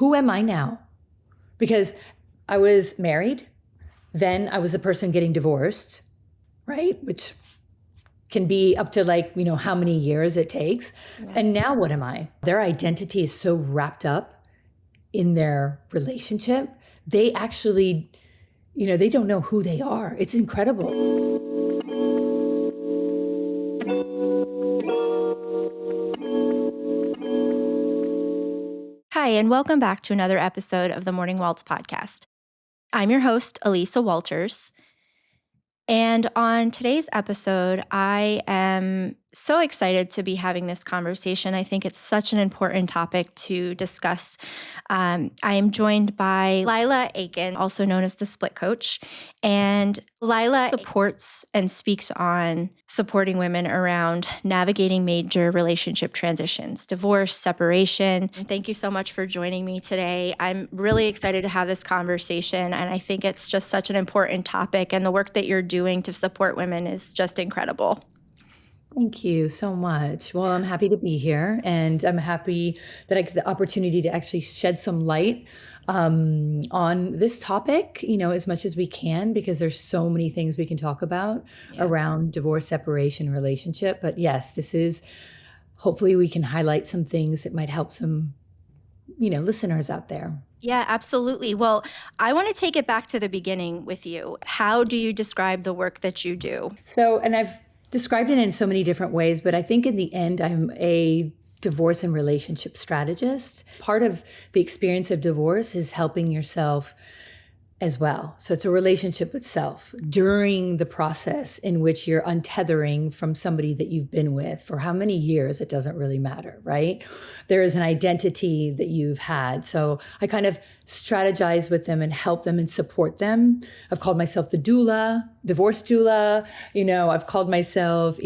who am I now? Because I was married, then I was a person getting divorced, right? Which can be up to how many years it takes. Yeah. And now what am I? Their identity is so wrapped up in their relationship. They actually, they don't know who they are. It's incredible. Hi, and welcome back to another episode of the Morning Waltz podcast. I'm your host, Elisa Walters. And on today's episode, I am so excited to be having this conversation. I think it's such an important topic to discuss. I am joined by Laila Aitken, also known as the Split Coach. And Laila supports and speaks on supporting women around navigating major relationship transitions, divorce, separation. And thank you so much for joining me today. I'm really excited to have this conversation, and I think it's just such an important topic, and the work that you're doing to support women is just incredible. Thank you so much. Well, I'm happy to be here, and I'm happy that I get the opportunity to actually shed some light on this topic, as much as we can, because there's so many things we can talk about around divorce, separation, relationship. But yes, hopefully we can highlight some things that might help some, listeners out there. Yeah, absolutely. Well, I want to take it back to the beginning with you. How do you describe the work that you do? And I've described it in so many different ways, but I think in the end, I'm a divorce and relationship strategist. Part of the experience of divorce is helping yourself as well. So it's a relationship with self during the process in which you're untethering from somebody that you've been with for how many years, it doesn't really matter, right? There is an identity that you've had. So I kind of strategize with them and help them and support them. I've called myself the doula, divorce doula. I've called myself,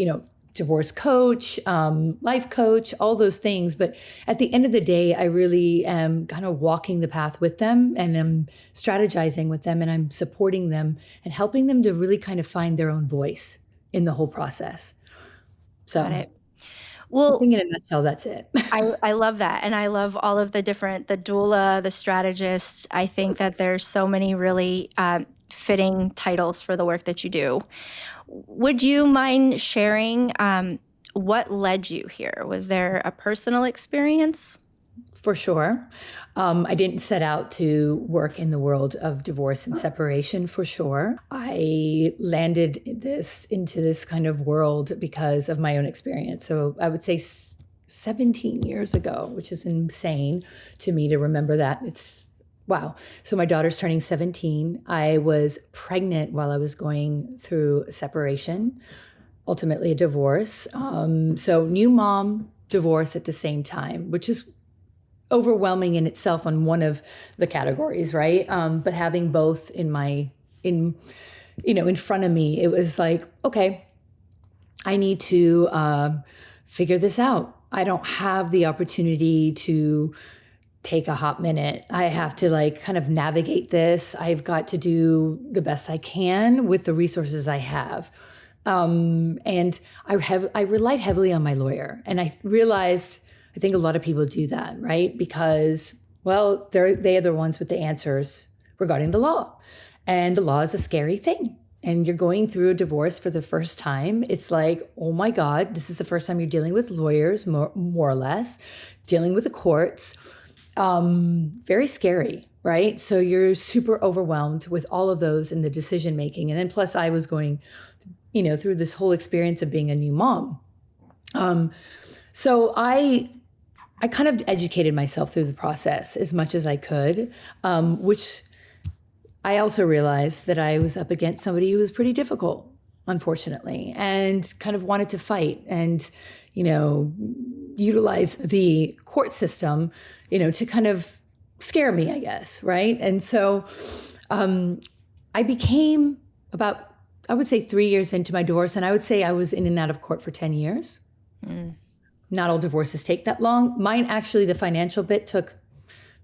divorce coach, life coach, all those things. But at the end of the day, I really am kind of walking the path with them, and I'm strategizing with them, and I'm supporting them and helping them to really kind of find their own voice in the whole process. So Got it. Well, I think in a nutshell, that's it. I love that. And I love all of the doula, the strategist. I think that there's so many really fitting titles for the work that you do. Would you mind sharing what led you here? Was there a personal experience? For sure. I didn't set out to work in the world of divorce and separation, for sure. I landed into this kind of world because of my own experience. So I would say 17 years ago, which is insane to me to remember that. It's wow. So my daughter's turning 17. I was pregnant while I was going through a separation, ultimately a divorce. So new mom, divorce at the same time, which is overwhelming in itself on one of the categories, right? But having both in front of me, it was like, okay, I need to figure this out. I don't have the opportunity to take a hot minute. I have to kind of navigate this. I've got to do the best I can with the resources I have. And I relied heavily on my lawyer. And I realized, I think a lot of people do that, right? Because, well, they are the ones with the answers regarding the law. And the law is a scary thing. And you're going through a divorce for the first time. It's like, oh my God, this is the first time you're dealing with lawyers, more or less, dealing with the courts. Very scary, right? So you're super overwhelmed with all of those in the decision making. And then plus I was going, through this whole experience of being a new mom. So I kind of educated myself through the process as much as I could, which I also realized that I was up against somebody who was pretty difficult, unfortunately, and kind of wanted to fight and, utilize the court system, to kind of scare me, I guess, right? And so I became about, I would say 3 years into my divorce, and I would say I was in and out of court for 10 years. Not all divorces take that long. Mine, actually, the financial bit took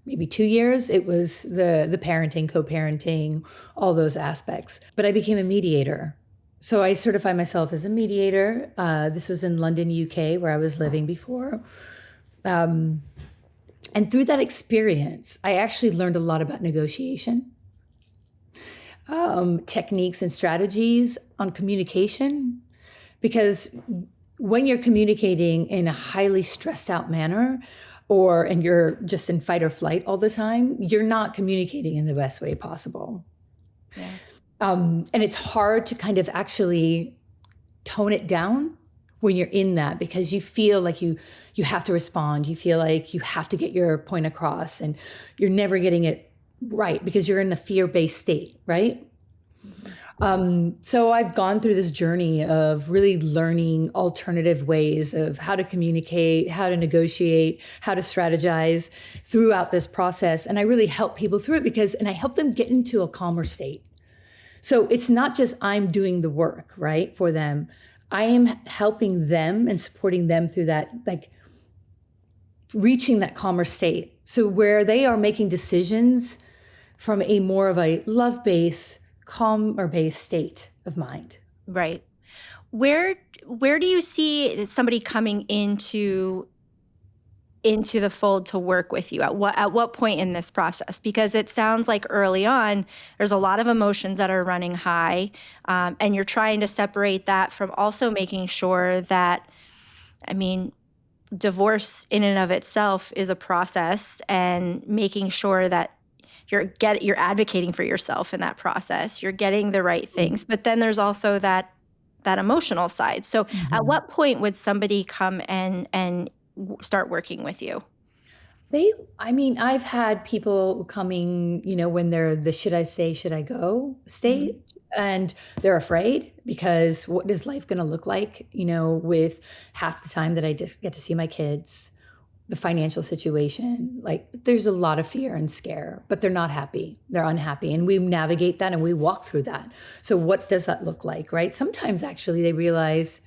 maybe 2 years. It was the parenting, co-parenting, all those aspects. But I became a mediator. So I certified myself as a mediator. This was in London, UK, where I was living before. And through that experience, I actually learned a lot about negotiation, techniques and strategies on communication, because when you're communicating in a highly stressed out manner, and you're just in fight or flight all the time, you're not communicating in the best way possible. Yeah. And it's hard to kind of actually tone it down when you're in that, because you feel like you have to respond. You feel like you have to get your point across, and you're never getting it right because you're in a fear-based state, right? So I've gone through this journey of really learning alternative ways of how to communicate, how to negotiate, how to strategize throughout this process. And I really help people through it and I help them get into a calmer state. So it's not just I'm doing the work, right, for them. I am helping them and supporting them through that, like reaching that calmer state. So where they are making decisions from a more of a love-based, calmer-based state of mind. Right. Where do you see somebody coming into the fold to work with you? At what point in this process? Because it sounds like early on, there's a lot of emotions that are running high, and you're trying to separate that from also making sure that, I mean, divorce in and of itself is a process, and making sure that you're advocating for yourself in that process. You're getting the right things, but then there's also that emotional side. So, at what point would somebody come and start working with you? I've had people coming, when they're the should I stay, should I go state, and they're afraid because what is life going to look like, with half the time that I just get to see my kids, the financial situation, like there's a lot of fear and scare, but they're not happy. They're unhappy. And we navigate that and we walk through that. So what does that look like, right? Sometimes actually they realize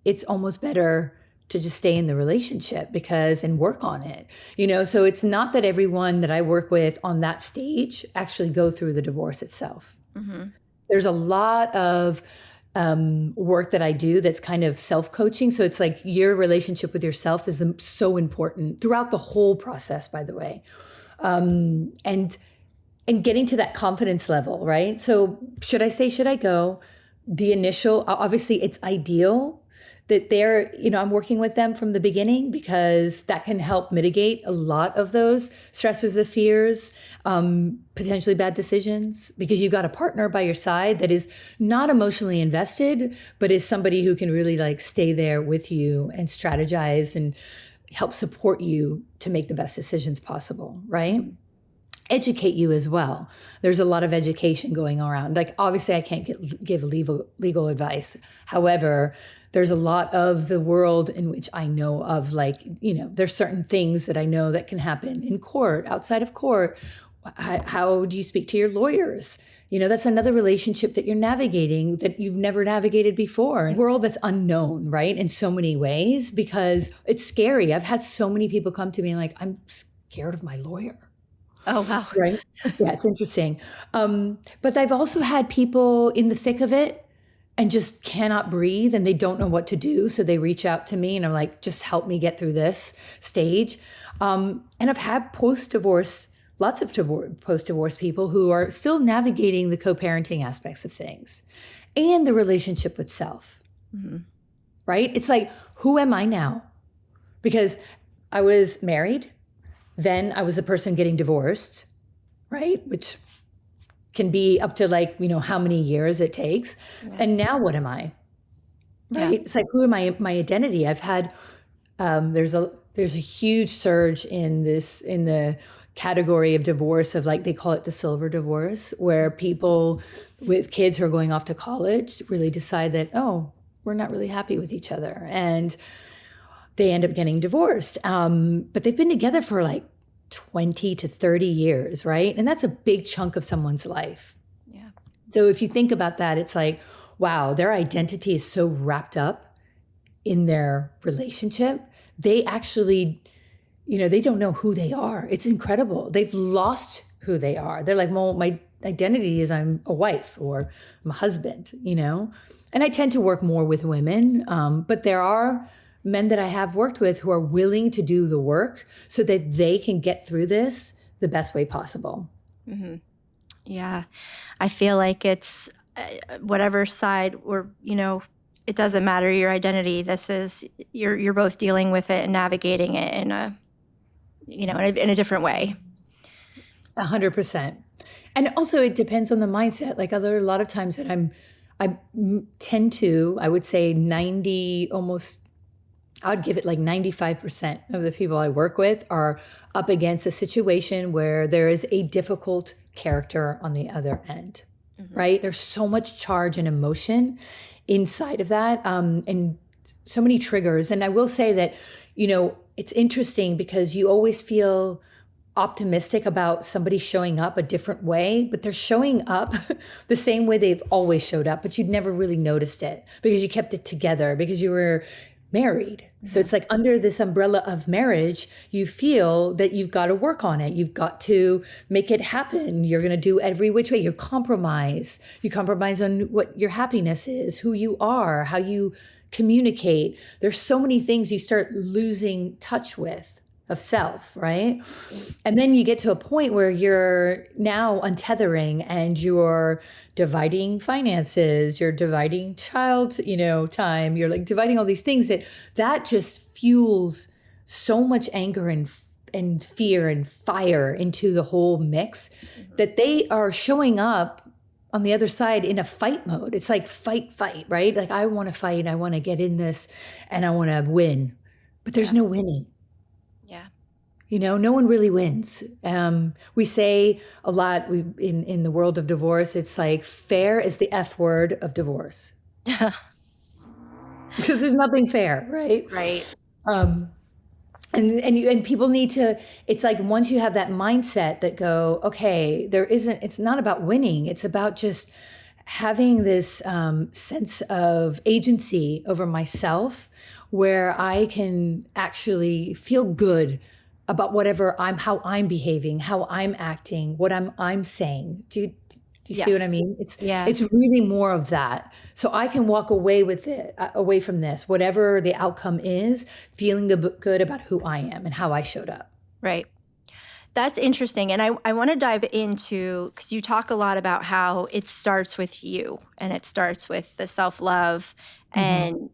it's almost better to just stay in the relationship and work on it, so it's not that everyone that I work with on that stage actually go through the divorce itself. There's a lot of work that I do that's kind of self-coaching. So it's like your relationship with yourself is so important throughout the whole process, by the way. And getting to that confidence level, right? So should I stay, should I go? The initial, obviously it's ideal that I'm working with them from the beginning, because that can help mitigate a lot of those stressors of fears, potentially bad decisions, because you've got a partner by your side that is not emotionally invested, but is somebody who can really like stay there with you and strategize and help support you to make the best decisions possible, right? Educate you as well. There's a lot of education going around. Like obviously I can't give legal advice. However, there's a lot of the world in which I know of, like, there's certain things that I know that can happen in court, outside of court. How do you speak to your lawyers? That's another relationship that you're navigating that you've never navigated before. A world that's unknown, right? In so many ways, because it's scary. I've had so many people come to me like, I'm scared of my lawyer. Oh, wow. Right. Yeah, it's interesting. But I've also had people in the thick of it and just cannot breathe and they don't know what to do. So they reach out to me and are like, just help me get through this stage. And I've had lots of post-divorce people who are still navigating the co-parenting aspects of things and the relationship with self, right? It's like, who am I now? Because I was married, then I was a person getting divorced, right? Which can be up to like, how many years it takes. Yeah. And now what am I? Right? Yeah. It's like, who am I? My identity. I've had, there's a huge surge in the category of divorce of, like, they call it the silver divorce, where people with kids who are going off to college really decide that, oh, we're not really happy with each other. And they end up getting divorced. But they've been together for like 20 to 30 years, right? And that's a big chunk of someone's life. Yeah. So if you think about that, it's like, wow, their identity is so wrapped up in their relationship. They actually, they don't know who they are. It's incredible. They've lost who they are. They're like, well, my identity is I'm a wife or I'm a husband, And I tend to work more with women, but there are men that I have worked with who are willing to do the work so that they can get through this the best way possible. Mm-hmm. Yeah. I feel like it's whatever side or, it doesn't matter your identity. This is, you're both dealing with it and navigating it in a different way. 100%. And also it depends on the mindset. Like a lot of times that I tend to, I would say 90, almost, I'd give it like 95% of the people I work with are up against a situation where there is a difficult character on the other end, right? There's so much charge and emotion inside of that, and so many triggers. And I will say that, it's interesting because you always feel optimistic about somebody showing up a different way, but they're showing up the same way they've always showed up, but you'd never really noticed it because you kept it together because you were married. So it's like under this umbrella of marriage, you feel that you've got to work on it. You've got to make it happen. You're going to do every which way. You compromise. You compromise on what your happiness is, who you are, how you communicate. There's so many things you start losing touch with of self, right? And then you get to a point where you're now untethering and you're dividing finances, you're dividing child, time, you're like dividing all these things that just fuels so much anger and fear and fire into the whole mix that they are showing up on the other side in a fight mode. It's like fight, right? Like I want to fight, I want to get in this and I want to win, but there's no winning. Yeah. No one really wins. We say a lot in the world of divorce, it's like fair is the F word of divorce. Because there's nothing fair, right? Right. And people need to, it's like once you have that mindset that go, okay, it's not about winning. It's about just having this sense of agency over myself where I can actually feel good about how I'm behaving, how I'm acting, what I'm saying. Do you Yes. see what I mean? It's Yes. really more of that. So I can walk away away from this, whatever the outcome is, feeling good about who I am and how I showed up. Right. That's interesting. And I want to dive into, because you talk a lot about how it starts with you and it starts with the self-love and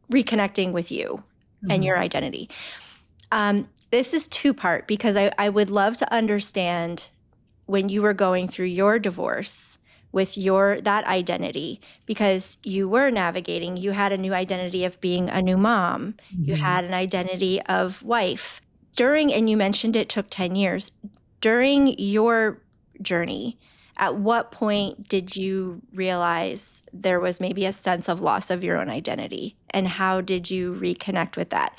reconnecting with you and your identity. This is two-part because I would love to understand when you were going through your divorce with that identity, because you were navigating, you had a new identity of being a new mom, you had an identity of wife. And you mentioned it took 10 years. During your journey, at what point did you realize there was maybe a sense of loss of your own identity? And how did you reconnect with that?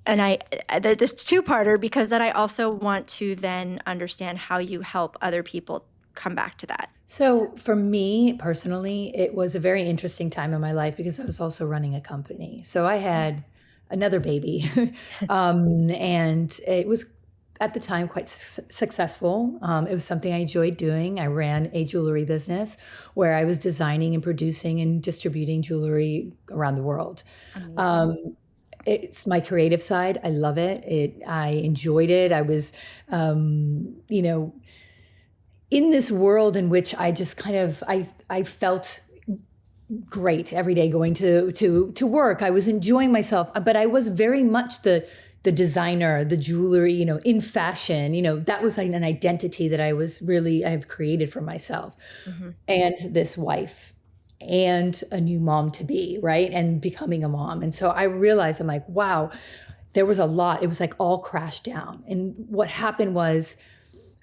And this two-parter, because then I also want to then understand how you help other people come back to that. So for me personally, it was a very interesting time in my life because I was also running a company. So I had another baby and it was at the time quite successful. It was something I enjoyed doing. I ran a jewelry business where I was designing and producing and distributing jewelry around the world. It's my creative side. I love it. I enjoyed it. I was, in this world in which I just kind of, I felt great every day going to work. I was enjoying myself, but I was very much the designer, the jewelry, in fashion, that was like an identity that I've created for myself and this wife and a new mom to be, right? And becoming a mom. And so I realized, I'm like, wow, there was a lot. It was like all crashed down. And what happened was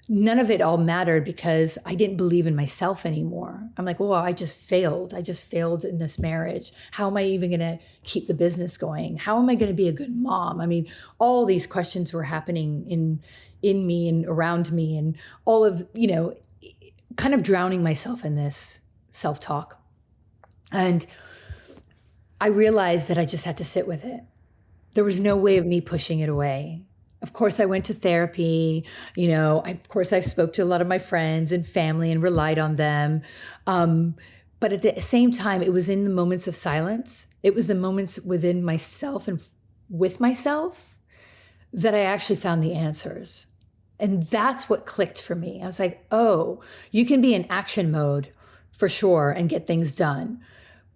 none of it all mattered because I didn't believe in myself anymore. I'm like, well, I just failed. I just failed in this marriage. How am I even going to keep the business going? How am I going to be a good mom? I mean, all these questions were happening in me and around me and all of, kind of drowning myself in this self-talk. And I realized that I just had to sit with it. There was no way of me pushing it away. Of course, I went to therapy. I spoke to a lot of my friends and family and relied on them. But at the same time, it was in the moments of silence It was the moments within myself and with myself that I actually found the answers. And that's what clicked for me. I was like, oh, you can be in action mode for sure and get things done.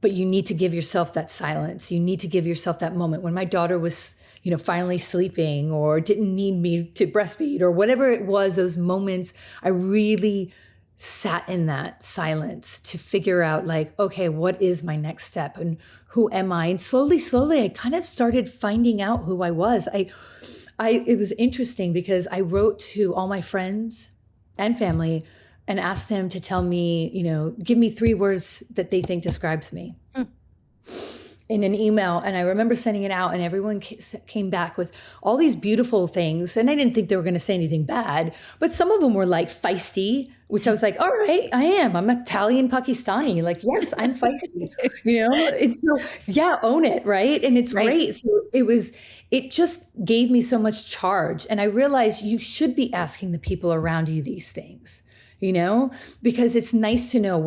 But you need to give yourself that silence. You need to give yourself that moment. When my daughter was, finally sleeping or didn't need me to breastfeed or whatever it was, those moments, I really sat in that silence to figure out like, okay, what is my next step and who am I? And slowly, I kind of started finding out who I was. It was interesting because I wrote to all my friends and family and asked them to tell me, give me 3 words that they think describes me in an email. And I remember sending it out and everyone came back with all these beautiful things. And I didn't think they were going to say anything bad, but some of them were like feisty, which I was like, all right, I am. I'm Italian Pakistani. Like, yes, I'm feisty, And so, yeah, own it. Right. And it's great. So it just gave me so much charge. And I realized you should be asking the people around you these things, because it's nice to know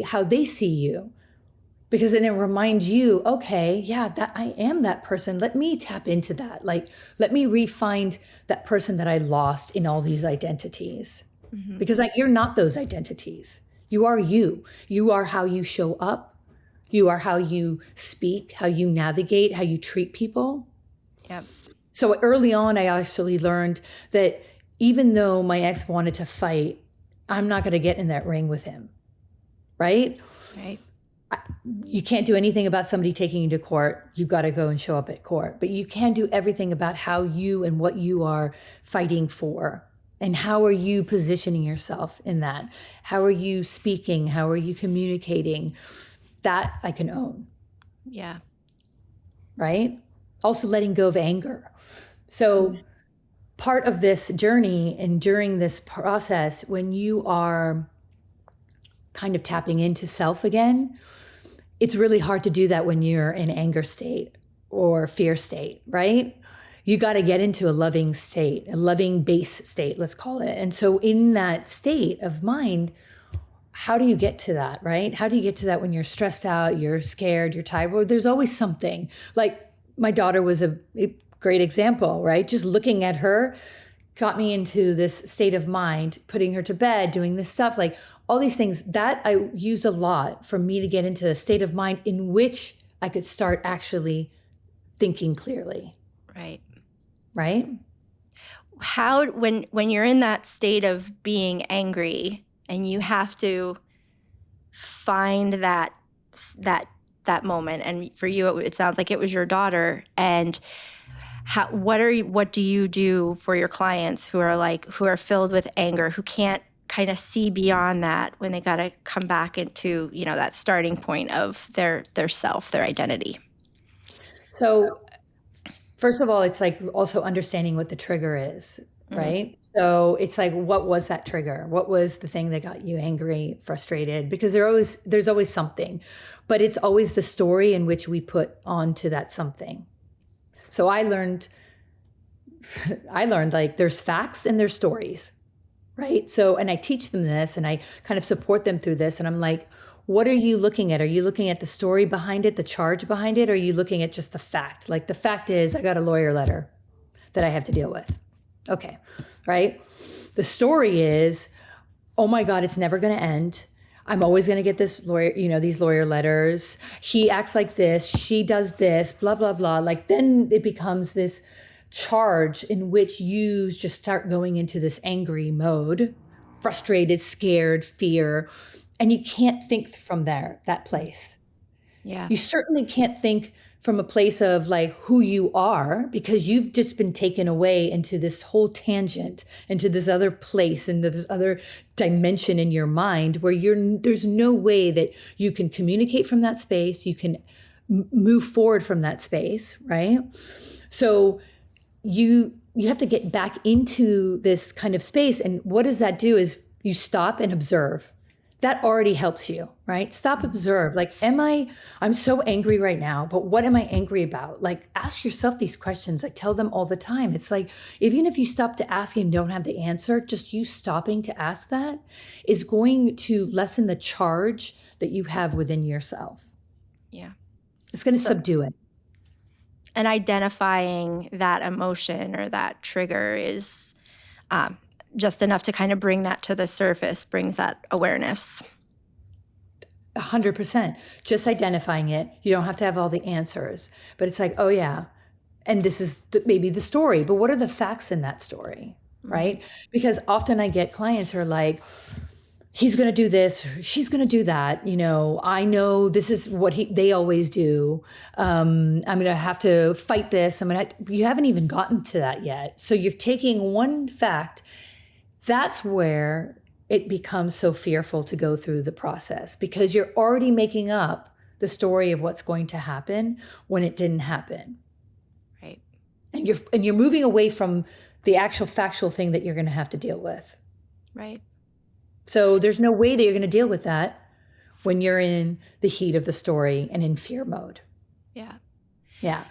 how they see you. Because then it reminds you, okay, yeah, that I am that person. Let me tap into that. Like, let me re-find that person that I lost in all these identities. Mm-hmm. Because you're not those identities. You are you. You are how you show up. You are how you speak, how you navigate, how you treat people. Yep. So early on, I actually learned that even though my ex wanted to fight, I'm not going to get in that ring with him. Right? Right. You can't do anything about somebody taking you to court. You've got to go and show up at court. But you can do everything about how you and what you are fighting for. And how are you positioning yourself in that? How are you speaking? How are you communicating? That I can own. Yeah. Right? Also letting go of anger. So part of this journey and during this process, when you are kind of tapping into self again, it's really hard to do that when you're in anger state or fear state, right? You got to get into a loving state, a loving base state, let's call it. And so in that state of mind, how do you get to that, right? How do you get to that when you're stressed out, you're scared, you're tired? Well, there's always something. Like my daughter was a great example, right? Just looking at her got me into this state of mind, putting her to bed, doing this stuff, like all these things that I used a lot for me to get into a state of mind in which I could start actually thinking clearly. Right. Right? How, when you're in that state of being angry and you have to find that moment, and for you, it sounds like it was your daughter, and what do you do for your clients who are filled with anger, who can't kind of see beyond that when they got to come back into, that starting point of their self, their identity? So first of all, it's like also understanding what the trigger is, right? So it's like, what was that trigger? What was the thing that got you angry, frustrated? Because there's always something, but it's always the story in which we put onto that something. So I learned like there's facts and there's stories, right? So, and I teach them this and I kind of support them through this. And I'm like, what are you looking at? Are you looking at the story behind it, the charge behind it? Or are you looking at just the fact? Like the fact is I got a lawyer letter that I have to deal with. Okay, right? The story is, oh my God, it's never going to end. I'm always going to get this lawyer, these lawyer letters. He acts like this. She does this, blah, blah, blah. Like then it becomes this charge in which you just start going into this angry mode, frustrated, scared, fear, and you can't think from that place. Yeah. You certainly can't think from a place of like who you are, because you've just been taken away into this whole tangent, into this other place, into this other dimension in your mind where there's no way that you can communicate from that space. You can move forward from that space, right? So you have to get back into this kind of space. And what does that do is you stop and observe. That already helps you, right? Stop, observe. Like, I'm so angry right now, but what am I angry about? Like, ask yourself these questions. I tell them all the time. It's like, even if you stop to ask and don't have the answer, just you stopping to ask that is going to lessen the charge that you have within yourself. Yeah. It's going to subdue it. And identifying that emotion or that trigger is just enough to kind of bring that to the surface, brings that awareness. 100%. Just identifying it. You don't have to have all the answers, but it's like, oh yeah. And this is maybe the story, but what are the facts in that story? Right? Because often I get clients who are like, he's going to do this, she's going to do that. I know this is what they always do. I'm going to have to fight this. You haven't even gotten to that yet. So you're taking one fact. That's where it becomes so fearful to go through the process, because you're already making up the story of what's going to happen when it didn't happen. Right. And you're moving away from the actual factual thing that you're going to have to deal with. Right. So there's no way that you're going to deal with that when you're in the heat of the story and in fear mode. Yeah. Yeah.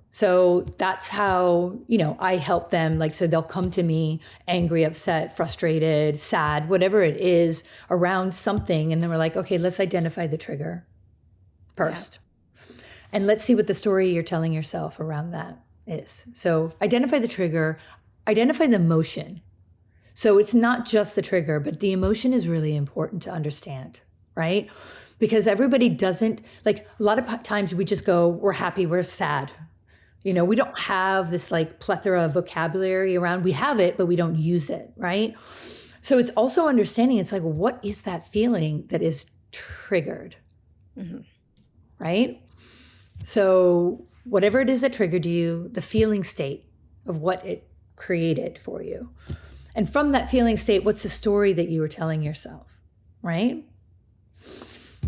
So that's how, I help them. So they'll come to me angry, upset, frustrated, sad, whatever it is around something. And then we're like, okay, let's identify the trigger first. Yeah. And let's see what the story you're telling yourself around that is. So identify the trigger, identify the emotion. So it's not just the trigger, but the emotion is really important to understand, right? Because everybody doesn't, a lot of times we just go, we're happy, we're sad. We don't have this plethora of vocabulary around. We have it, but we don't use it, right? So it's also understanding, it's what is that feeling that is triggered, right? So whatever it is that triggered you, the feeling state of what it created for you. And from that feeling state, what's the story that you were telling yourself, right?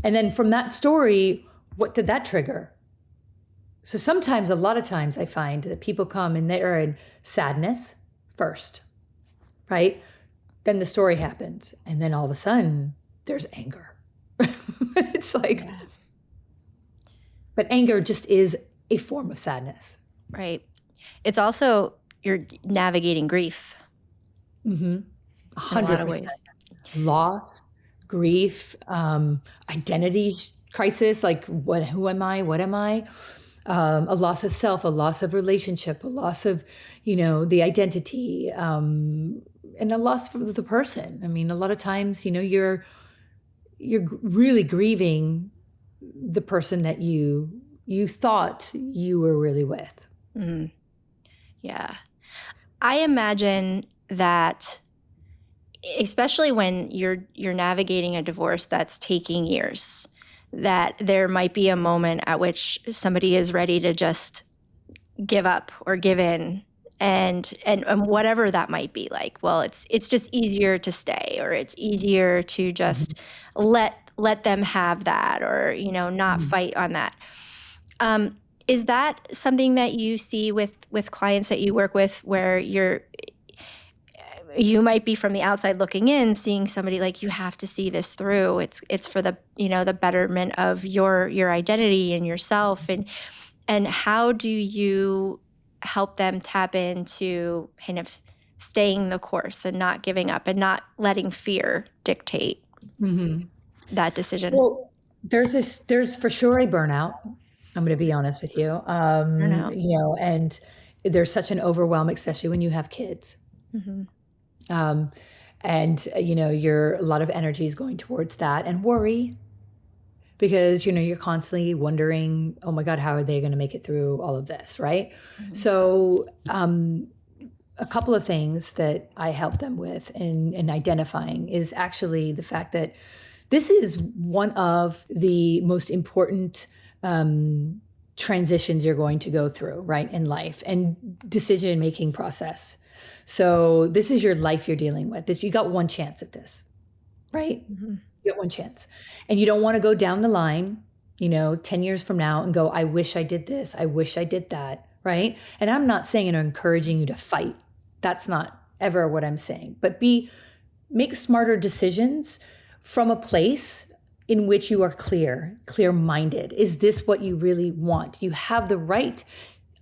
And then from that story, what did that trigger? So sometimes, a lot of times I find that people come and they are in sadness first, right? Then the story happens. And then all of a sudden there's anger. It's but anger just is a form of sadness. Right. It's also, you're navigating grief. 100%. Loss, grief, identity crisis. Who am I? What am I? A loss of self, a loss of relationship, a loss of, the identity, and a loss for the person. A lot of times, you're really grieving the person that you thought you were really with. Mm-hmm. Yeah. I imagine that, especially when you're navigating a divorce that's taking years, that there might be a moment at which somebody is ready to just give up or give in, and whatever that might be like. Well, it's just easier to stay, or it's easier to just let them have that, or not fight on that. Is that something that you see with clients that you work with, where you might be from the outside looking in, seeing somebody you have to see this through. It's for the the betterment of your identity and yourself, and how do you help them tap into kind of staying the course and not giving up and not letting fear dictate that decision? Well, there's for sure a burnout. I'm going to be honest with you. Burnout. And there's such an overwhelm, especially when you have kids. And a lot of energy is going towards that, and worry, because you're constantly wondering, oh my God, how are they going to make it through all of this, right? So a couple of things that I help them with in identifying is actually the fact that this is one of the most important transitions you're going to go through, right, in life and decision-making process. So this is your life you're dealing with. You got one chance at this, right? You got one chance. And you don't want to go down the line, 10 years from now and go, I wish I did this. I wish I did that, right? And I'm not saying and encouraging you to fight. That's not ever what I'm saying. But make smarter decisions from a place in which you are clear-minded. Is this what you really want? You have the right.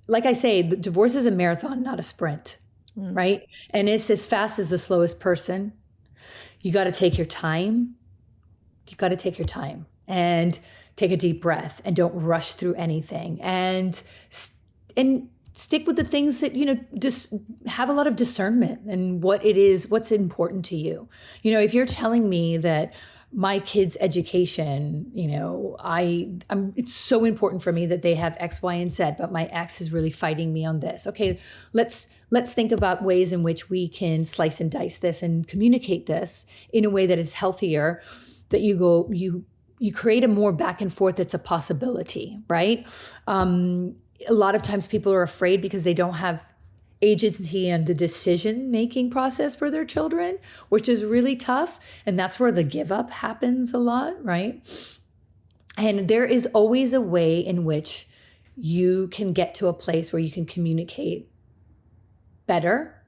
Like I say, the divorce is a marathon, not a sprint, right? And it's as fast as the slowest person. You got to take your time. You got to take your time. and take a deep breath and don't rush through anything, and stick with the things that, just have a lot of discernment and what's important to you. If you're telling me that my kids' education, it's so important for me that they have X, Y, and Z, but my ex is really fighting me on this. Okay, let's think about ways in which we can slice and dice this and communicate this in a way that is healthier, that you create a more back and forth that's a possibility, right? A lot of times people are afraid because they don't have agency and the decision-making process for their children, which is really tough. And that's where the give up happens a lot, right? And there is always a way in which you can get to a place where you can communicate better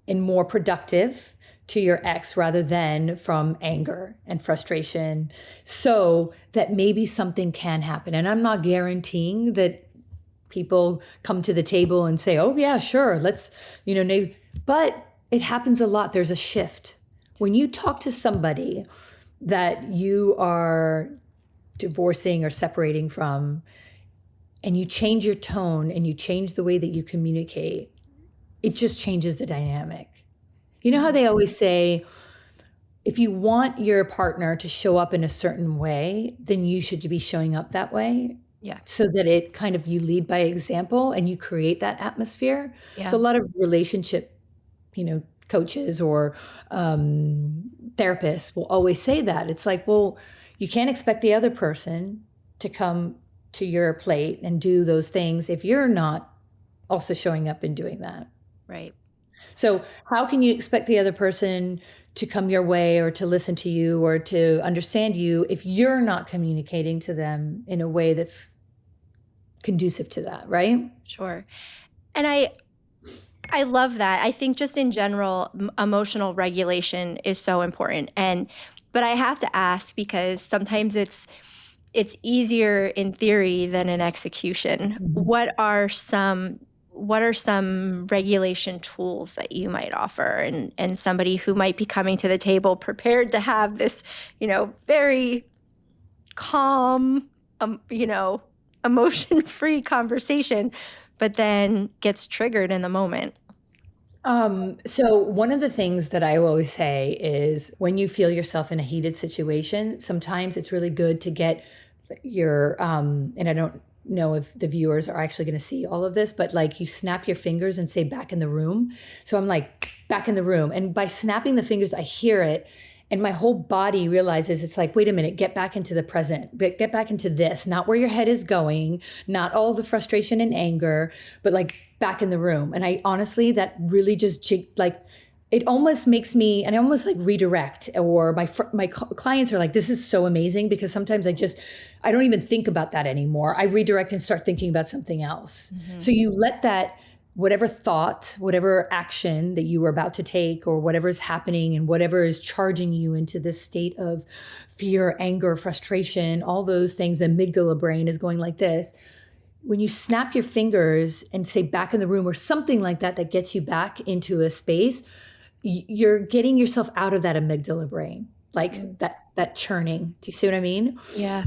and more productive to your ex rather than from anger and frustration, so that maybe something can happen. And I'm not guaranteeing that people come to the table and say, oh yeah, sure, let's, but it happens a lot. There's a shift. When you talk to somebody that you are divorcing or separating from, and you change your tone and you change the way that you communicate, it just changes the dynamic. You know how they always say, if you want your partner to show up in a certain way, then you should be showing up that way. Yeah. So that it kind of, you lead by example and you create that atmosphere. Yeah. So a lot of relationship, coaches or therapists will always say that. It's like, well, you can't expect the other person to come to your plate and do those things if you're not also showing up and doing that. Right. So how can you expect the other person to come your way or to listen to you or to understand you if you're not communicating to them in a way that's conducive to that, right? Sure. And I love that. I think just in general, emotional regulation is so important. But I have to ask, because sometimes it's easier in theory than in execution. Mm-hmm. What are some regulation tools that you might offer, and somebody who might be coming to the table prepared to have this, very calm, emotion-free conversation, but then gets triggered in the moment? So one of the things that I always say is, when you feel yourself in a heated situation, sometimes it's really good to get your, and I don't know if the viewers are actually going to see all of this, but like, you snap your fingers and say back in the room. So I'm like, back in the room. And by snapping the fingers, I hear it. And my whole body realizes, it's like, wait a minute, get back into the present, get back into this, not where your head is going, not all the frustration and anger, but like back in the room. And I honestly, that really just like, it almost makes me, and I almost like redirect, or my clients are like, this is so amazing, because sometimes I don't even think about that anymore. I redirect and start thinking about something else. Mm-hmm. So you let that, whatever thought, whatever action that you were about to take, or whatever is happening and whatever is charging you into this state of fear, anger, frustration, all those things, the amygdala brain is going like this. When you snap your fingers and say back in the room or something like that, that gets you back into a space, you're getting yourself out of that amygdala brain, like that churning. Do you see what I mean? Yeah.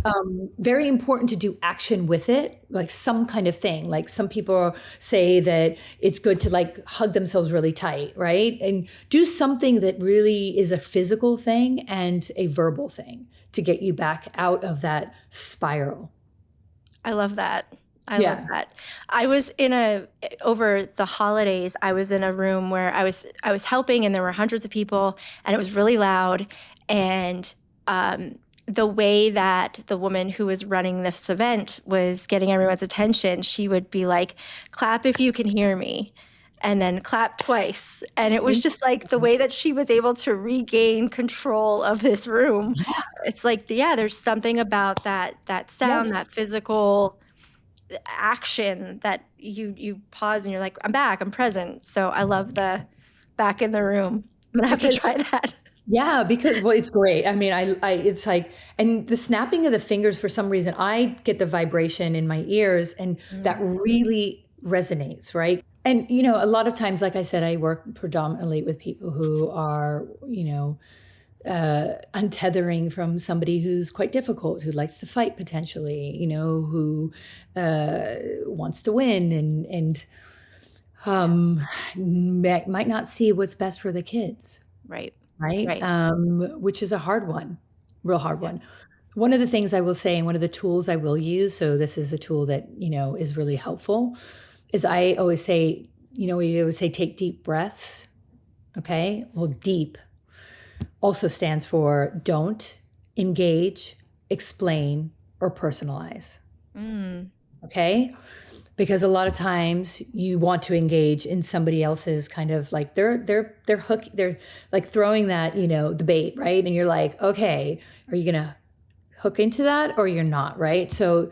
Very important to do action with it, like some kind of thing. Like, some people say that it's good to like hug themselves really tight, right? And do something that really is a physical thing and a verbal thing to get you back out of that spiral. I love that. I love that. I was over the holidays, I was in a room where I was helping, and there were hundreds of people, and it was really loud. And the way that the woman who was running this event was getting everyone's attention, she would be like, clap if you can hear me, and then clap twice. And it was just like the way that she was able to regain control of this room. Yeah. It's like, there's something about that sound, that physical action that you pause and you're like, I'm back, I'm present. So I love the back in the room. I'm gonna have to try that. Yeah, because it's great. I mean, it's like, and the snapping of the fingers, for some reason, I get the vibration in my ears, and that really resonates, right? And, a lot of times, like I said, I work predominantly with people who are, untethering from somebody who's quite difficult, who likes to fight potentially, who wants to win and might not see what's best for the kids, Right. right? Right. Which is a hard one, real hard Yeah. one. One of the things I will say, and one of the tools I will use, so this is a tool that, is really helpful, is I always say, we always say, take deep breaths. Okay. Well, deep also stands for don't engage, explain, or personalize. Mm. Okay. Because a lot of times you want to engage in somebody else's kind of like they're like throwing that, the bait, right? And you're like, okay, are you gonna hook into that or you're not, right? So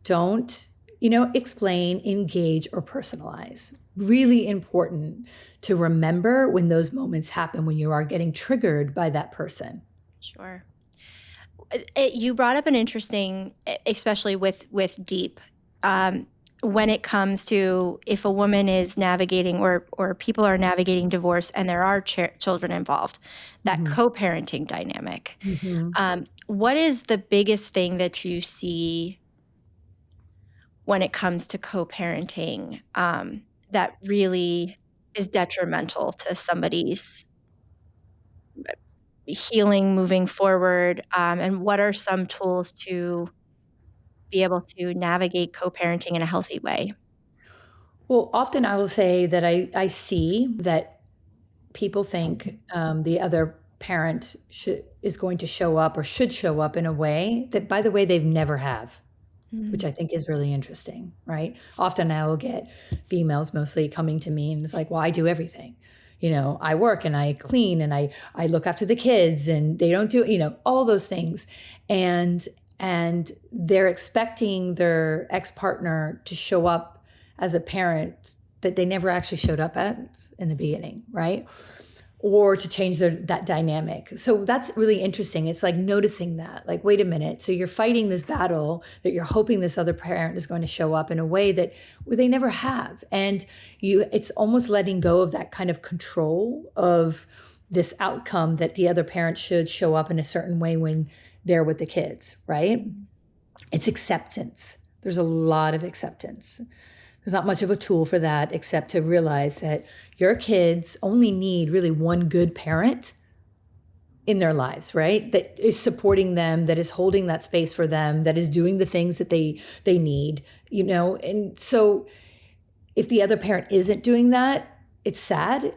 don't, explain, engage, or personalize. Really important to remember when those moments happen, when you are getting triggered by that person. Sure. You brought up an interesting, especially with deep, um, when it comes to if a woman is navigating or people are navigating divorce and there are children involved, that Mhm. co-parenting dynamic. Mhm. What is the biggest thing that you see when it comes to co-parenting, that really is detrimental to somebody's healing moving forward? And what are some tools to be able to navigate co-parenting in a healthy way? Well, often I will say that I see that people think the other parent is going to show up or should show up in a way that, by the way, they've never have, which Mm. I think is really interesting, right? Often I will get females mostly coming to me and it's like, well, I do everything. I work and I clean and I look after the kids and they don't do, all those things. And and they're expecting their ex-partner to show up as a parent that they never actually showed up as in the beginning, right? Or to change that dynamic. So that's really interesting. It's like noticing that, like, wait a minute. So you're fighting this battle that you're hoping this other parent is going to show up in a way that they never have. And it's almost letting go of that kind of control of this outcome that the other parent should show up in a certain way when they're with the kids, right? It's acceptance. There's a lot of acceptance. There's not much of a tool for that except to realize that your kids only need really one good parent in their lives, right? That is supporting them, that is holding that space for them, that is doing the things that they need, And so if the other parent isn't doing that, it's sad.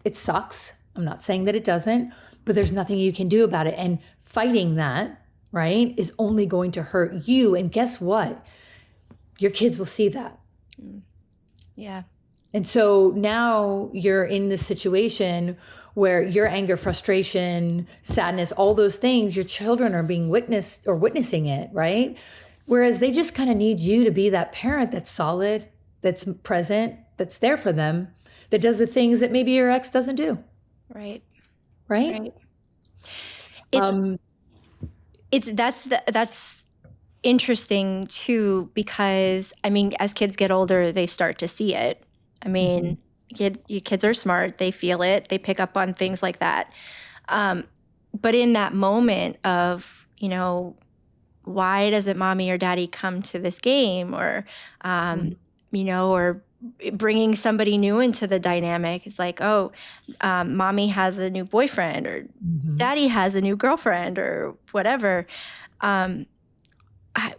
It sucks. I'm not saying that it doesn't, but there's nothing you can do about it. And fighting that, right, is only going to hurt you. And guess what? Your kids will see that. Yeah. And so now you're in this situation where your anger, frustration, sadness, all those things, your children are being witnessed or witnessing it, right? Whereas they just kind of need you to be that parent that's solid, that's present, that's there for them, that does the things that maybe your ex doesn't do, Right. right? Right. It's Um, that's interesting too, because I mean, as kids get older, they start to see it. I mhm, mean, your kids are smart, they feel it, they pick up on things like that. Um, but in that moment of, why doesn't mommy or daddy come to this game, or mhm, or bringing somebody new into the dynamic? It's like, oh, mommy has a new boyfriend, or mhm. daddy has a new girlfriend, or whatever. um, I,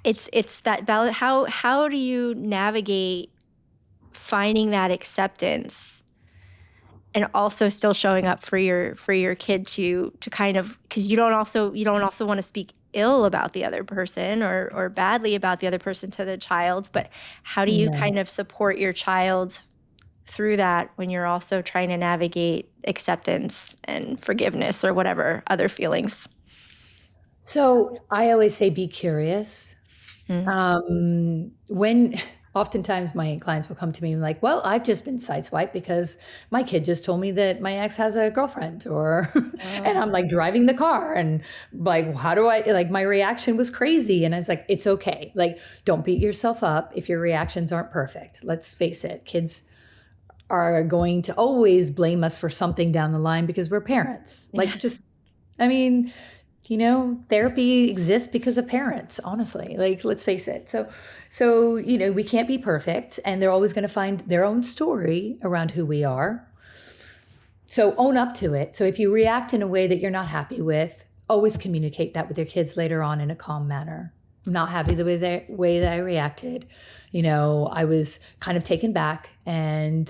it's that valid. How do you navigate finding that acceptance and also still showing up for your kid to kind of, because you don't also want to speak ill about the other person, or badly about the other person to the child, but how do you No. kind of support your child through that when you're also trying to navigate acceptance and forgiveness or whatever other feelings? So I always say be curious. Mm. When oftentimes my clients will come to me and like, well, I've just been sideswiped because my kid just told me that my ex has a girlfriend, or, and Oh. I'm like driving the car and like, how do I, like, my reaction was crazy. And I was like, it's okay. Like, don't beat yourself up if your reactions aren't perfect. Let's face it, kids are going to always blame us for something down the line because we're parents. Like, just, I mean, therapy exists because of parents, honestly. Like, let's face it. So, we can't be perfect, and they're always going to find their own story around who we are. So own up to it. So if you react in a way that you're not happy with, always communicate that with your kids later on in a calm manner. I'm not happy the way that I reacted. I was kind of taken back, and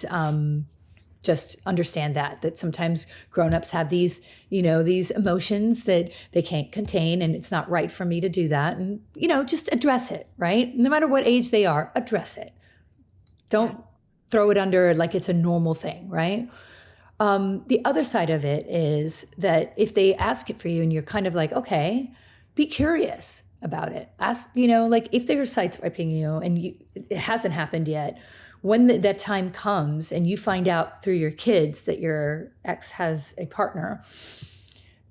just understand that sometimes grownups have these emotions that they can't contain, and it's not right for me to do that. And, just address it, right? No matter what age they are, address it. Don't throw it under like it's a normal thing, right? The other side of it is that if they ask it for you and you're kind of like, okay, be curious about it. Ask, like if they're sideswiping you and it hasn't happened yet, when that time comes and you find out through your kids that your ex has a partner,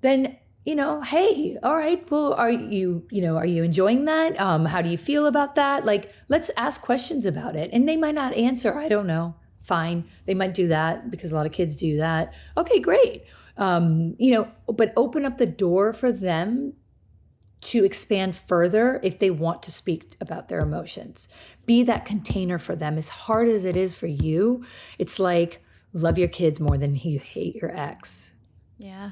then, hey, all right, well, are you enjoying that? How do you feel about that? Like, let's ask questions about it. And they might not answer. I don't know. Fine. They might do that because a lot of kids do that. Okay, great. But open up the door for them to expand further if they want to speak about their emotions. Be that container for them. As hard as it is for you, it's like love your kids more than you hate your ex. Yeah.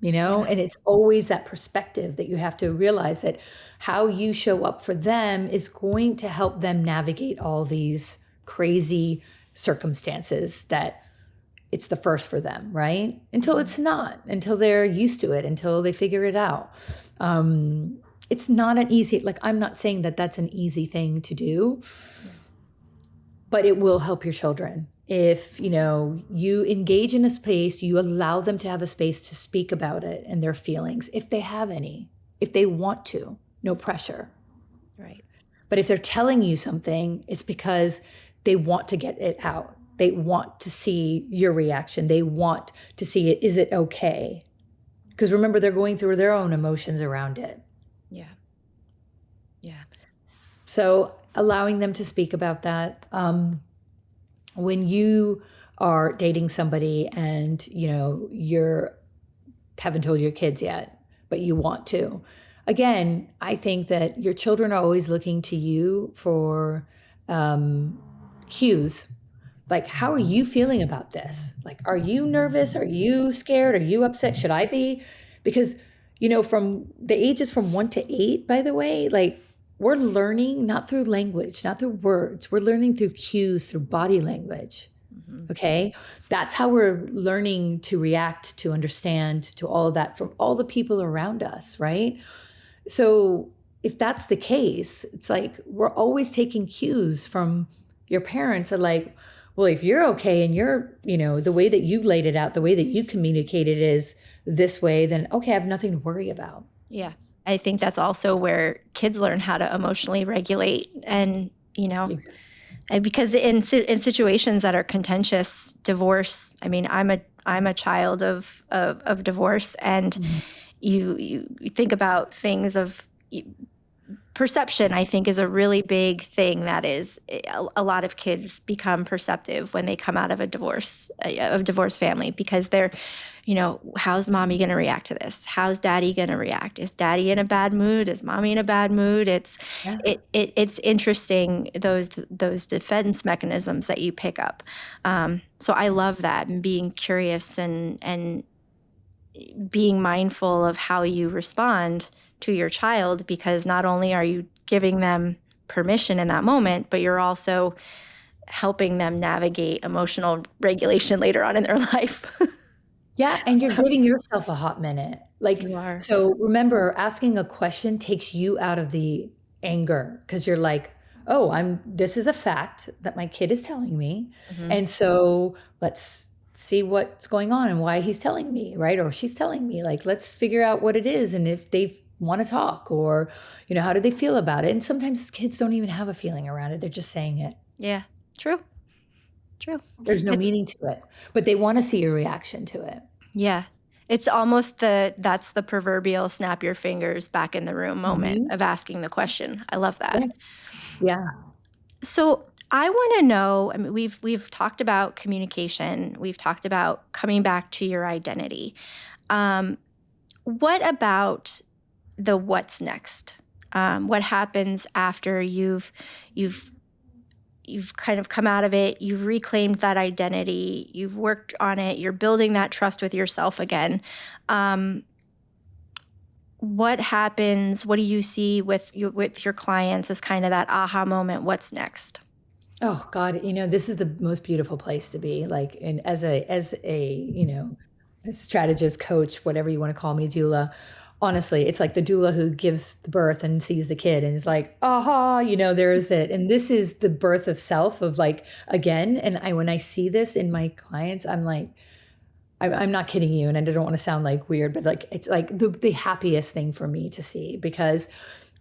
And it's always that perspective that you have to realize that how you show up for them is going to help them navigate all these crazy circumstances that it's the first for them, right? Until it's not, until they're used to it, until they figure it out. It's not an easy, like, I'm not saying that that's an easy thing to do, but it will help your children. If, you engage in a space, you allow them to have a space to speak about it and their feelings, if they have any, if they want to, no pressure. Right. But if they're telling you something, it's because they want to get it out. They want to see your reaction. They want to see it. Is it okay? Because remember, they're going through their own emotions around it. Yeah. Yeah. So allowing them to speak about that. When you are dating somebody and, you haven't told your kids yet, but you want to. Again, I think that your children are always looking to you for cues. Like, how are you feeling about this? Like, are you nervous? Are you scared? Are you upset? Should I be? Because, from the ages from 1 to 8, by the way, like, we're learning not through language, not through words. We're learning through cues, through body language. Mm-hmm. Okay. That's how we're learning to react, to understand, to all of that from all the people around us. Right. So if that's the case, it's like, we're always taking cues from your parents are like, well, if you're okay and you're, the way that you laid it out, the way that you communicated is this way, then okay, I have nothing to worry about. Yeah. I think that's also where kids learn how to emotionally regulate and, Exactly. and because in situations that are contentious, divorce, I mean, I'm a child of divorce, and mm-hmm. you think about things of perception, I think, is a really big thing. That is, a lot of kids become perceptive when they come out of a divorce family, because they're, how's mommy going to react to this? How's daddy going to react? Is daddy in a bad mood? Is mommy in a bad mood? It's interesting, those defense mechanisms that you pick up. So I love that, and being curious and being mindful of how you respond to your child, because not only are you giving them permission in that moment, but you're also helping them navigate emotional regulation later on in their life. Yeah, and you're giving yourself a hot minute. Like, you are. So remember, asking a question takes you out of the anger, because you're like, oh, this is a fact that my kid is telling me. Mm-hmm. And so let's see what's going on and why he's telling me, right? Or she's telling me, like, let's figure out what it is. And if they want to talk, or, how do they feel about it? And sometimes kids don't even have a feeling around it. They're just saying it. Yeah, true. There's no meaning to it, but they want to see your reaction to it. Yeah. It's almost that's the proverbial snap your fingers back in the room moment, mm-hmm. of asking the question. I love that. Yeah. So I want to know, I mean, we've talked about communication. We've talked about coming back to your identity. What about the what's next? What happens after you've kind of come out of it, you've reclaimed that identity, you've worked on it, you're building that trust with yourself again. What happens? What do you see with your clients as kind of that aha moment? What's next? Oh God, this is the most beautiful place to be. Like, and as a a strategist, coach, whatever you want to call me, doula. Honestly, it's like the doula who gives the birth and sees the kid and is like, aha, there is it. And this is the birth of self, of like, again. And when I see this in my clients, I'm like, I'm not kidding you. And I don't want to sound like weird, but like, it's like the happiest thing for me to see, because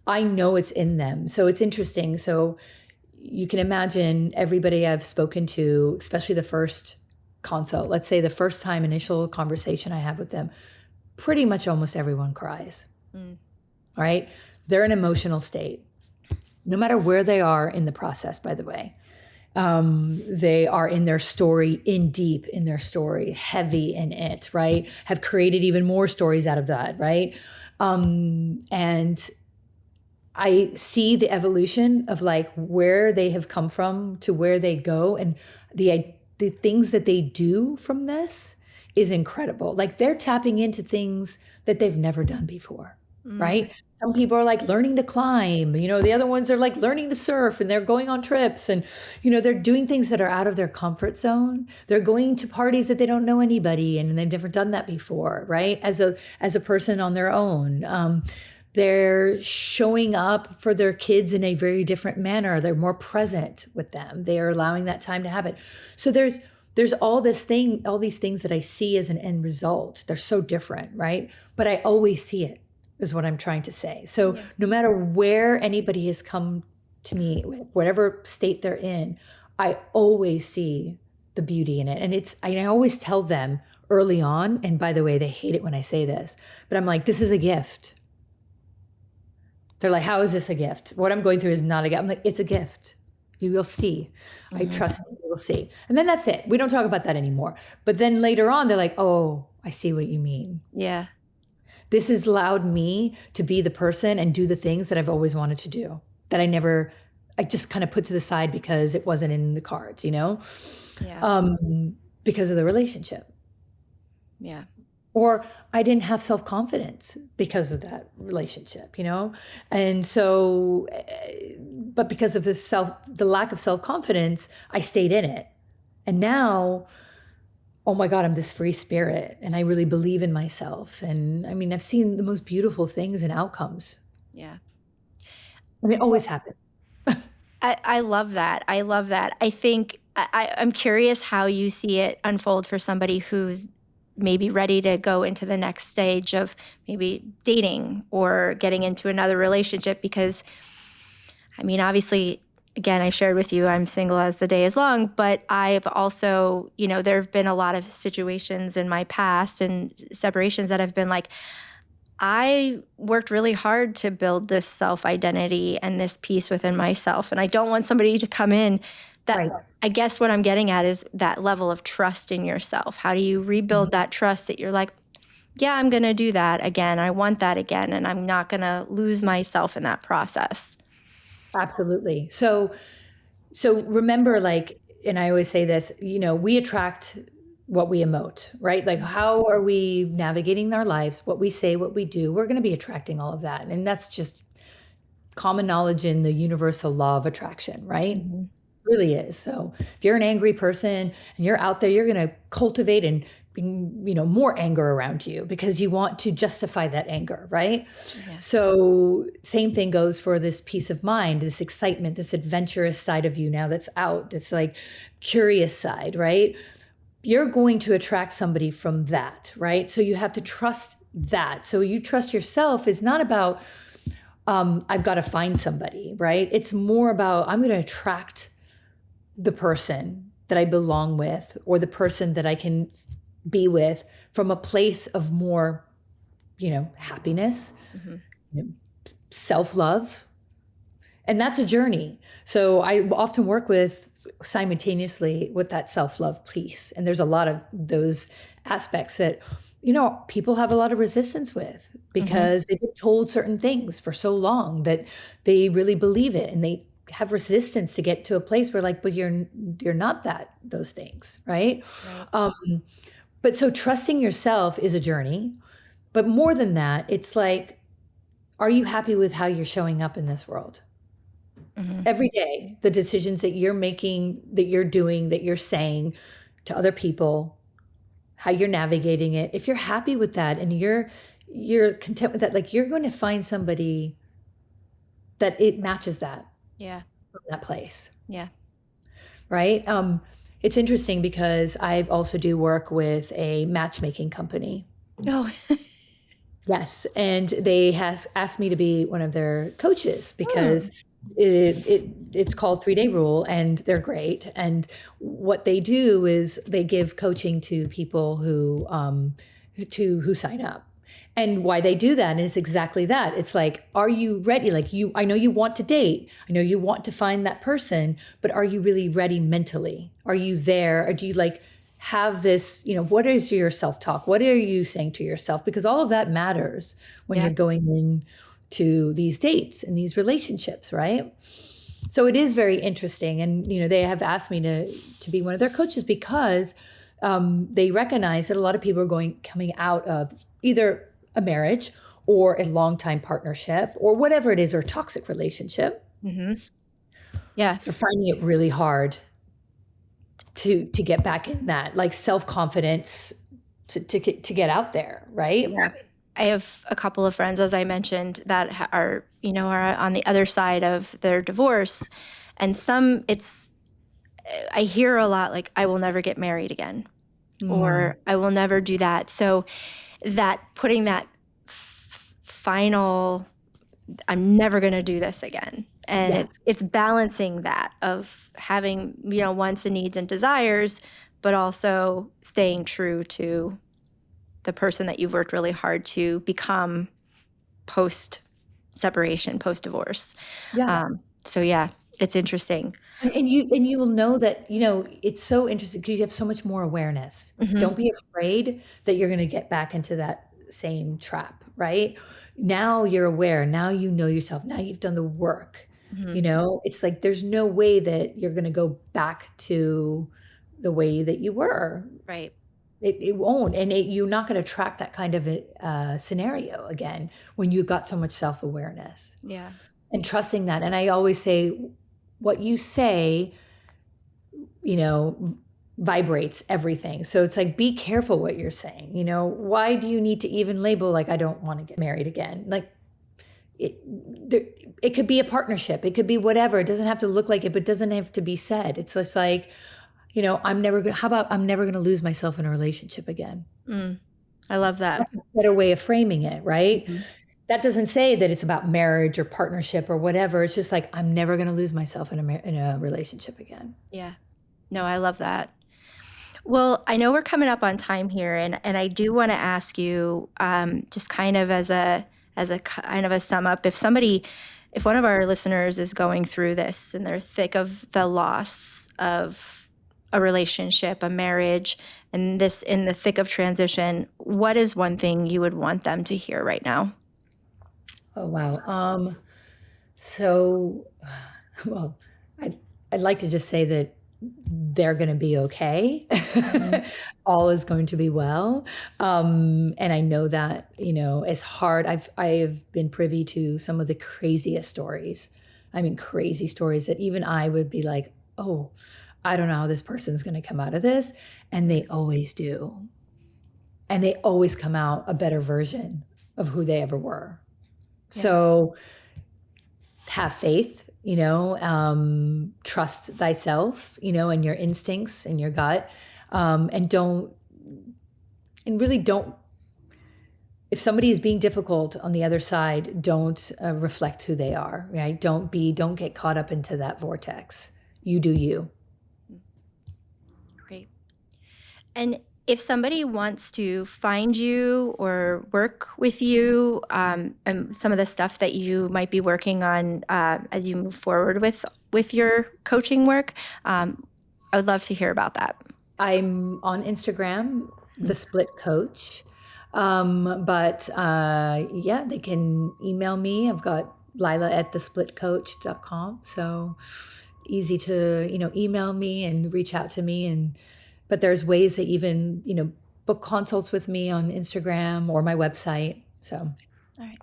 I know it's in them. So it's interesting. So you can imagine everybody I've spoken to, especially the first consult, let's say the first time initial conversation I have with them, pretty much almost everyone cries. Right? They're in an emotional state, no matter where they are in the process, by the way. They are in their story, in deep in their story, heavy in it, right? Have created even more stories out of that, right? And I see the evolution of like where they have come from to where they go, and the things that they do from this is incredible. Like they're tapping into things that they've never done before, right? Some people are like learning to climb, the other ones are like learning to surf, and they're going on trips, and they're doing things that are out of their comfort zone. They're going to parties that they don't know anybody and they've never done that before, right? As a person on their own. They're showing up for their kids in a very different manner. They're more present with them. They are allowing that time to happen. So there's all these things that I see as an end result. They're so different, right? But I always see it, is what I'm trying to say. So no matter where anybody has come to me, whatever state they're in, I always see the beauty in it. And I always tell them early on, and by the way, they hate it when I say this, but I'm like, this is a gift. They're like, how is this a gift? What I'm going through is not a gift. I'm like, it's a gift. You will see. I trust me, you will see. And then that's it. We don't talk about that anymore. But then later on, they're like, oh, I see what you mean. Yeah. This has allowed me to be the person and do the things that I've always wanted to do, that I just kind of put to the side because it wasn't in the cards, Yeah. Because of the relationship. Yeah. Or I didn't have self-confidence because of that relationship, And so, but because of the lack of self-confidence, I stayed in it. And now, oh my God, I'm this free spirit and I really believe in myself. And I mean, I've seen the most beautiful things and outcomes. Yeah. And it always happens. I love that. I love that. I think I'm curious how you see it unfold for somebody who's maybe ready to go into the next stage of maybe dating or getting into another relationship, because I mean, obviously, again, I shared with you, I'm single as the day is long, but I've also, there have been a lot of situations in my past and separations that have been like, I worked really hard to build this self-identity and this peace within myself. And I don't want somebody to come in that, Right. I guess what I'm getting at is that level of trust in yourself. How do you rebuild that trust that you're like, yeah, I'm going to do that again. I want that again. And I'm not going to lose myself in that process. Absolutely. So remember, like, and I always say this, we attract what we emote, right? Like, how are we navigating our lives? What we say, what we do, we're going to be attracting all of that. And that's just common knowledge in the universal law of attraction, right? Really is. So if you're an angry person and you're out there, you're going to cultivate and more anger around you because you want to justify that anger, right? Yeah. So same thing goes for this peace of mind, this excitement, this adventurous side of you now that's out. It's like curious side, right? You're going to attract somebody from that, right? So you have to trust that. So you trust yourself is not about, I've got to find somebody, right? It's more about, I'm going to attract the person that I belong with, or the person that I can be with from a place of more, happiness, self-love, And that's a journey. So I often work with simultaneously with that self-love piece. And there's a lot of those aspects that, people have a lot of resistance with because they've been told certain things for so long that they really believe it. And they have resistance to get to a place where like, but you're not those things, right? Right. But so trusting yourself is a journey. But more than that, it's like, are you happy with how you're showing up in this world? Every day, the decisions that you're making, that you're doing, that you're saying to other people, how you're navigating it. If you're happy with that and you're content with that, like you're going to find somebody that it matches that Yeah. from that place, Yeah. right? It's interesting because I also do work with a matchmaking company. Oh. Yes, and they has asked me to be one of their coaches because it's called 3-Day Rule, and they're great. And what they do is they give coaching to people who sign up. And why they do that is exactly that. It's like, are you ready? Like I know you want to date. I know you want to find that person, but are you really ready mentally? Are you there? Or do you like have this, what is your self-talk? What are you saying to yourself? Because all of that matters when you're going into these dates and these relationships, right? So it is very interesting. And, they have asked me to be one of their coaches because they recognize that a lot of people are coming out of either a marriage or a long-time partnership or whatever it is, or a toxic relationship. Yeah. They're finding it really hard to get back in that, like self-confidence to get out there, right? Yeah. I have a couple of friends, as I mentioned, that are on the other side of their divorce. And I hear a lot like, I will never get married again, or I will never do that. So that putting that final, I'm never going to do this again. And it's balancing that of having, wants and needs and desires, but also staying true to the person that you've worked really hard to become post-separation, post-divorce. So yeah, it's interesting. And you will know that, it's so interesting because you have so much more awareness. Don't be afraid that you're going to get back into that same trap, right? Now you're aware. Now you know yourself. Now you've done the work. It's like there's no way that you're going to go back to the way that you were. Right. It won't. And you're not going to attract that kind of a scenario again when you got so much self-awareness. Yeah. And trusting that. And I always say, what you say, vibrates everything. So it's like, be careful what you're saying. Why do you need to even label like, I don't want to get married again? Like it could be a partnership. It could be whatever. It doesn't have to look like it, but it doesn't have to be said. It's just like, I'm never going to lose myself in a relationship again. I love that. That's a better way of framing it, right? That doesn't say that it's about marriage or partnership or whatever. It's just like, I'm never going to lose myself in a relationship again. Yeah. No, I love that. Well, I know we're coming up on time here, and I do want to ask you, just kind of as a kind of a sum up, if one of our listeners is going through this and they're thick of the loss of a relationship, a marriage, and this in the thick of transition, what is one thing you would want them to hear right now? Oh, wow. Well, I'd like to just say that they're going to be okay. All is going to be well. And I know that, as hard, I've been privy to some of the craziest stories. I mean, crazy stories that even I would be like, oh, I don't know how this person's going to come out of this. And they always do. And they always come out a better version of who they ever were. Yeah. So have faith, trust thyself, and your instincts and your gut. And really don't, if somebody is being difficult on the other side, don't reflect who they are, right? Don't get caught up into that vortex. You do you. Great. And If somebody wants to find you or work with you, and some of the stuff that you might be working on as you move forward with your coaching work, I would love to hear about that. I'm on Instagram, the Split Coach. But yeah, they can email me. I've got Laila at thesplitcoach.com. So easy to, email me and reach out to me. But there's ways to even, book consults with me on Instagram or my website. So All right.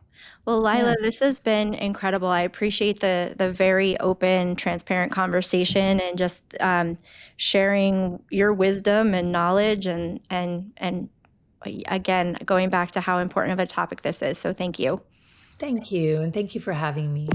Well, yeah, Laila, this has been incredible. I appreciate the very open, transparent conversation and just sharing your wisdom and knowledge and again, going back to how important of a topic this is. So thank you. thank you. And thank you for having me.